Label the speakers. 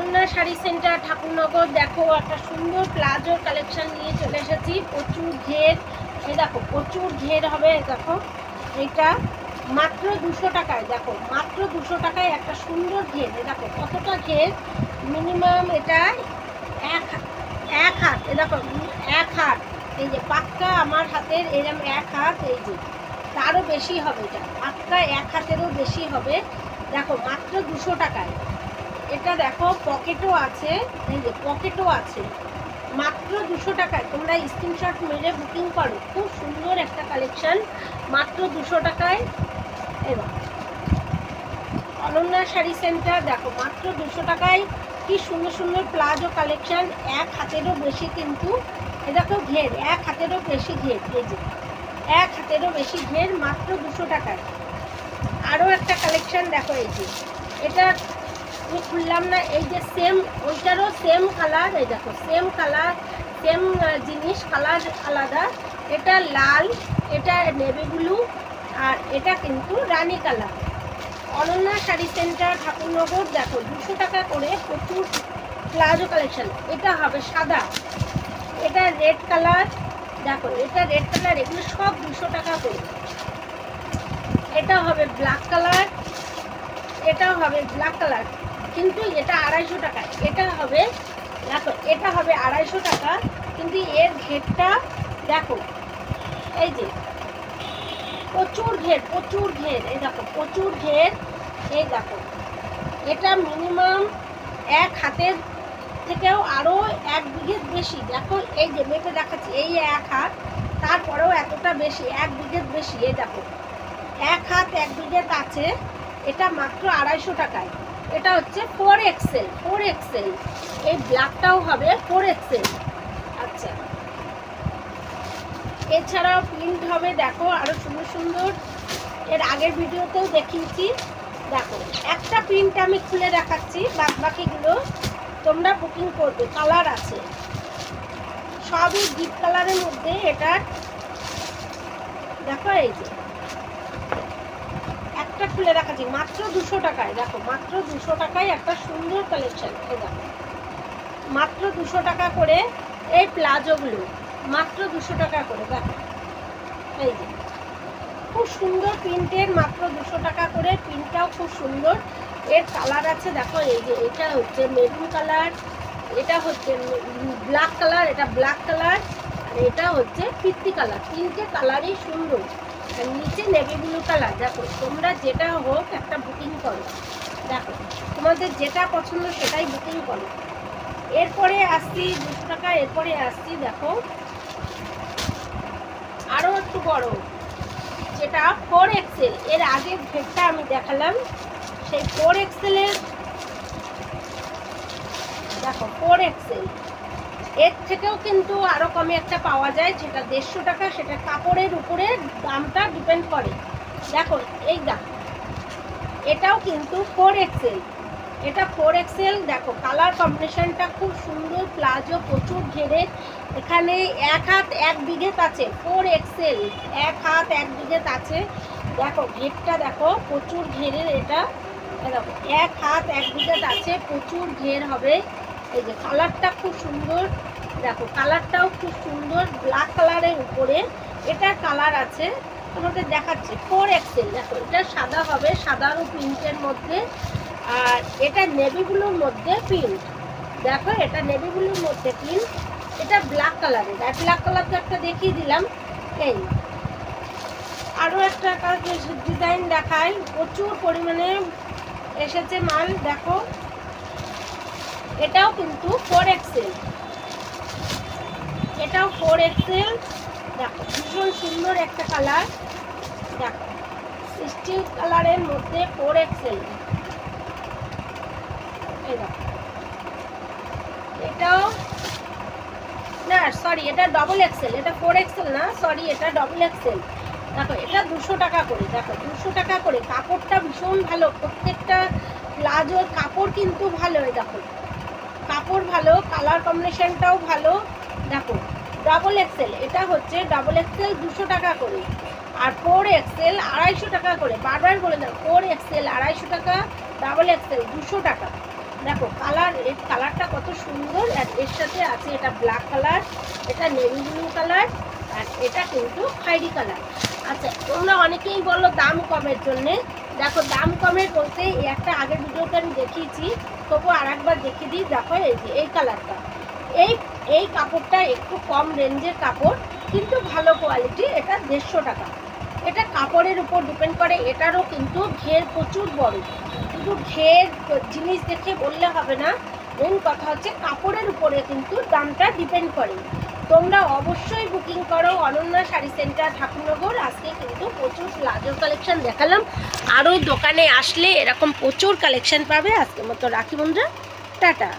Speaker 1: Ananya sari centre Thakurnagar. দেখো একটা সুন্দর প্লাজোর কালেকশন নিয়ে চলে এসেছি, প্রচুর ঘের। এই দেখো প্রচুর ঘের হবে, দেখো এটা মাত্র 200 টাকায়। দেখো মাত্র 200 টাকায় একটা সুন্দর ঘের। এই দেখো কতটা ঘের, মিনিমাম এটা এক হাত। এ দেখো এক হাত, এই যে পাক্কা আমার হাতের এরকম এক হাত, এই যে তারও বেশি হবে, এটা পাক্কা এক হাতেরও বেশি হবে। দেখো মাত্র 200 টাকায়। এটা দেখো পকেটও আছে, এই যে পকেটও আছে, মাত্র 200 টাকায়। তোমরা স্ক্রিনশট মেরে বুকিং করো, খুব সুন্দর একটা কালেকশন, মাত্র 200 টাকায়। এবার অনন্যা শাড়ি সেন্টার, দেখো মাত্র 200 টাকায় কি সুন্দর সুন্দর প্লাজো কালেকশন, এক হাতেরও বেশি কিন্তু। এ দেখো ঘের, এক হাতেরও বেশি ঘের, এই যে এক হাতেরও বেশি ঘের, মাত্র 200 টাকায়। আরও একটা কালেকশন দেখো, এই যে এটা আমি খুললাম না, এই যে সেম ওইটারও সেম কালার, এই দেখো সেম কালার, সেম জিনিস, কালার আলাদা। এটা লাল, এটা নেভি ব্লু, আর এটা কিন্তু রানী কালার। অনন্যা শাড়ি সেন্টার ঠাকুরনগর। দেখো 200 টাকা করে প্রচুর প্লাজো কালেকশন। এটা হবে সাদা, এটা রেড কালার, দেখো এটা রেড কালার, এগুলো সব 200 টাকা করে। এটা হবে ব্ল্যাক কালার, এটাও হবে ব্ল্যাক কালার, কিন্তু এটা 250 টাকা। এটা হবে, দেখো এটা হবে 250 টাকা, কিন্তু এর ঘেরটা দেখো, এই যে প্রচুর ঘের, প্রচুর ঘের, এই দেখো প্রচুর ঘের। এই দেখো এটা মিনিমাম এক হাতের থেকেও আরও 1 বিঘের বেশি। দেখো এই যে মেপে দেখাচ্ছি, এই এক হাত, তারপরেও এতটা বেশি, 1 বিঘের বেশি। এই দেখো এক হাত 1 বিঘের কাছে। এটা মাত্র 250 টাকায়। এটা হচ্ছে 4XL, 4XL। এই ব্ল্যাকটাও হবে 4XL। আচ্ছা, এছাড়াও প্রিন্ট হবে, দেখো আরও সুন্দর সুন্দর, এর আগের ভিডিওতেও দেখিয়েছি। দেখো একটা প্রিন্ট আমি খুলে দেখাচ্ছি, বাদ বাকিগুলো তোমরা বুকিং করবে। কালার আছে সবই ডিপ কালারের মধ্যে। এটা দেখো এই যে একটা খুলে দেখাচ্ছি, মাত্র 200 টাকায়। দেখো মাত্র 200 টাকায় একটা সুন্দর কালেকশন। এই দেখো মাত্র 200 টাকা করে এই প্লাজোগুলো, মাত্র 200 টাকা করে। দেখো এই যে খুব সুন্দর প্রিন্টের, মাত্র 200 টাকা করে। প্রিন্টটাও খুব সুন্দর, এর কালার আছে দেখো, এই যে এটা হচ্ছে মেরুন কালার, এটা হচ্ছে ব্ল্যাক কালার, এটা ব্ল্যাক কালার, আর এটা হচ্ছে ফিরতি কালার। তিনটে কালারই সুন্দর, আর নিচে নেভি ব্লু কালার। দেখো তোমরা যেটা হোক একটা বুকিং করো, দেখো তোমাদের যেটা পছন্দ সেটাই বুকিং করো। এরপরে আসছি 200 টাকা, এরপরে আসছি দেখো আরও একটু বড়, যেটা 4XL। এর আগের ঘেরটা আমি দেখালাম, সেই 4XL এর দেখো 4XL। এর থেকেও কিন্তু আরও কমে একটা পাওয়া যায়, যেটা 150 টাকা। সেটা কাপড়ের উপরে দামটা ডিপেন্ড করে। দেখো এই দেখো এটাও কিন্তু 4XL, এটা 4XL। দেখো কালার কম্বিনেশনটা খুব সুন্দর, প্লাজো প্রচুর ঘেরে। এখানে এক হাত 1 বিঘে আছে, 4XL এক হাত 1 বিঘে আছে। দেখো ঘেরটা দেখো প্রচুর ঘেরের, এটা দেখো এক হাত 1 বিঘে আছে, প্রচুর ঘের হবে। এই যে কালারটা খুব সুন্দর, দেখো কালারটাও খুব সুন্দর, ব্ল্যাক কালারের উপরে। এটার কালার আছে, তোমাদের দেখাচ্ছি 4XL। দেখো এটা সাদা হবে, সাদারও প্রিন্টের মধ্যে, আর এটা নেভি ব্লুর মধ্যে প্রিন্ট। দেখো এটা নেভি ব্লুর মধ্যে প্রিন্ট, এটা ব্ল্যাক কালারের। আর ব্ল্যাক কালার তো একটা দেখিয়ে দিলাম। এই আরও একটা ডিজাইন দেখাই, প্রচুর পরিমাণে এসেছে মাল। দেখো এটাও কিন্তু 4XL, এটাও 4XL। দেখো ভীষণ সুন্দর একটা কালার, দেখো স্টিল কালারের মধ্যে 4XL। এই দেখো এটাও না, সরি এটা XXL, এটা 4XL না, সরি এটা XXL। দেখো এটা 200 টাকা করে। দেখো 200 টাকা করে, কাপড়টা ভীষণ ভালো, প্রত্যেকটা প্লাজোর কাপড় কিন্তু ভালো। দেখো কাপড় ভালো, কালার কম্বিনেশনটাও ভালো। দেখো XXL, এটা হচ্ছে XXL 200 টাকা করে, আর 4XL 250 টাকা করে। বারবার বলে দাও, 4XL 250 টাকা, XXL 200 টাকা। দেখো কালার, এর কালারটা কত সুন্দর। আর এর সাথে আছে এটা ব্ল্যাক কালার, এটা নেভি ব্লু কালার, আর এটা কিন্তু খয়েরি কালার। আচ্ছা, তোমরা অনেকেই বলো দাম কমের জন্যে। দেখো দাম কমের বলতে একটা আগের ভিডিওতে আমি দেখিয়েছি, তবু আর একবার দেখিয়ে দিই। দেখো এই যে এই কালারটা, এই এই কাপড়টা একটু কম রেঞ্জের কাপড়, কিন্তু ভালো কোয়ালিটি। এটা 150 টাকা। এটা কাপড়ের উপর ডিপেন্ড করে। এটারও কিন্তু ঘের প্রচুর বড়। শুধু ঘের জিনিস দেখে বললে হবে না, মেন কথা হচ্ছে কাপড়ের উপরে কিন্তু দামটা ডিপেন্ড করে। তোমরা অবশ্যই বুকিং করো অনন্যা শাড়ি সেন্টার, ঠাকুরনগর। আজকে কিন্তু প্রচুর প্লাজোর কালেকশন দেখালাম, আরও দোকানে আসলে এরকম প্রচুর কালেকশন পাবে। আজকের মতো রাখি বন্ধুরা, টাটা।